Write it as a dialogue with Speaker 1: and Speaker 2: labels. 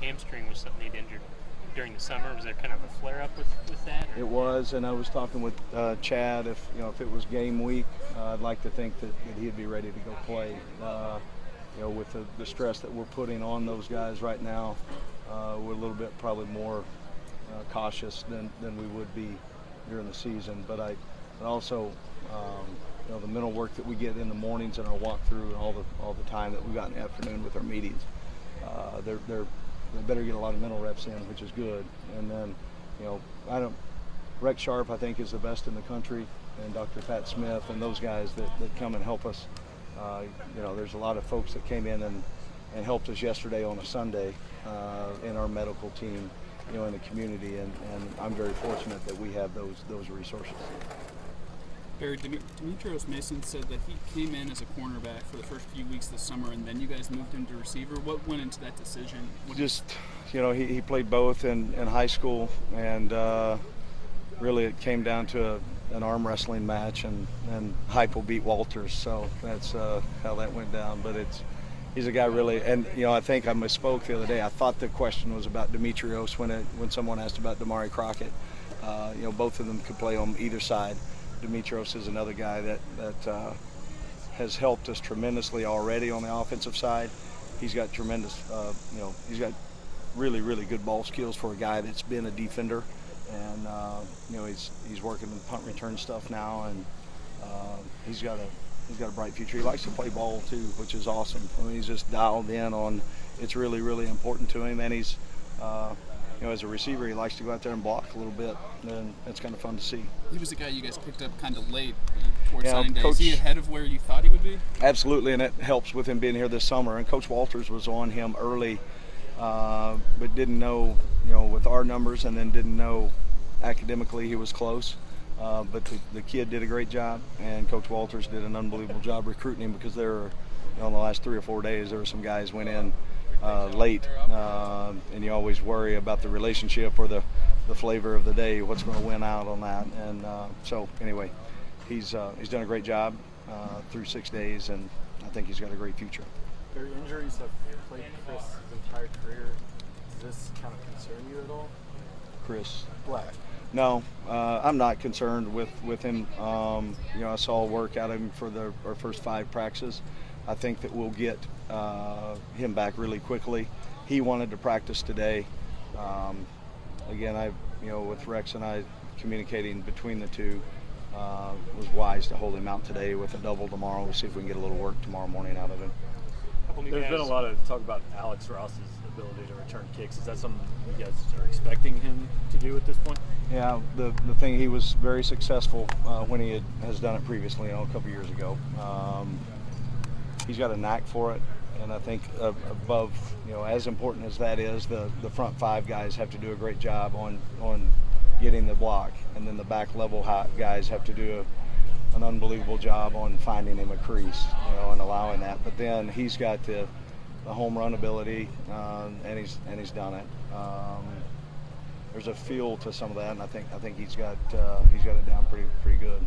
Speaker 1: hamstring was something he'd injured during the summer. Was there kind of a flare-up with that? Or?
Speaker 2: It was, and I was talking with Chad. If it was game week, I'd like to think that he'd be ready to go play. With the stress that we're putting on those guys right now, we're a little bit probably more cautious than we would be during the season. But also, the mental work that we get in the mornings and our walkthrough and all the time that we got in the afternoon with our meetings, they better get a lot of mental reps in, which is good. And then, Rex Sharp I think is the best in the country, and Dr. Pat Smith and those guys that come and help us. There's a lot of folks that came in and helped us yesterday on a Sunday in our medical team, in the community, and I'm very fortunate that we have those resources.
Speaker 3: Barry Dimitrios Mason said that he came in as a cornerback for the first few weeks this summer, and then you guys moved him to receiver. What went into that decision?
Speaker 2: He played both in high school, and really it came down to an arm wrestling match, and Hypo beat Walters, so that's how that went down. But he's a guy really, and I think I misspoke the other day. I thought the question was about Dimitrios when someone asked about Damari Crockett. Both of them could play on either side. Dimitrios is another guy that has helped us tremendously already on the offensive side. He's got tremendous, he's got really, really good ball skills for a guy that's been a defender. And he's working with punt return stuff now, and he's got a bright future. He likes to play ball too, which is awesome. I mean, he's just dialed in on it's really, really important to him, and he's as a receiver, he likes to go out there and block a little bit, and it's kind of fun to see.
Speaker 3: He was a guy you guys picked up kind of late towards signing day.
Speaker 2: Coach,
Speaker 3: is he ahead of where you thought he would be?
Speaker 2: Absolutely, and it helps with him being here this summer. And Coach Walters was on him early, but didn't know, with our numbers, and then didn't know academically he was close. But the kid did a great job, and Coach Walters did an unbelievable job recruiting him, because there were, in the last 3 or 4 days, there were some guys went in late, and you always worry about the relationship or the flavor of the day, what's going to win out on that. And so anyway, he's done a great job through 6 days, and I think he's got a great future.
Speaker 4: Their injuries have plagued Chris his entire career. Does this kind of concern you at all?
Speaker 2: Chris
Speaker 4: Black.
Speaker 2: No, I'm not concerned with him. I saw work out of him for our first 5 practices. I think that we'll get him back really quickly. He wanted to practice today. Again, with Rex and I communicating between the two, was wise to hold him out today with a double tomorrow. We'll see if we can get a little work tomorrow morning out of him.
Speaker 4: There's been a lot of talk about Alex Ross's ability to return kicks. Is that something you guys are expecting him to do at this point?
Speaker 2: Yeah, the thing, he was very successful when he has done it previously, a couple years ago. He's got a knack for it, and I think above, as important as that is, the front 5 guys have to do a great job on getting the block, and then the back level guys have to do an unbelievable job on finding him a crease, and allowing that. But then he's got the home run ability, and he's done it. There's a feel to some of that, and I think he's got it down pretty good.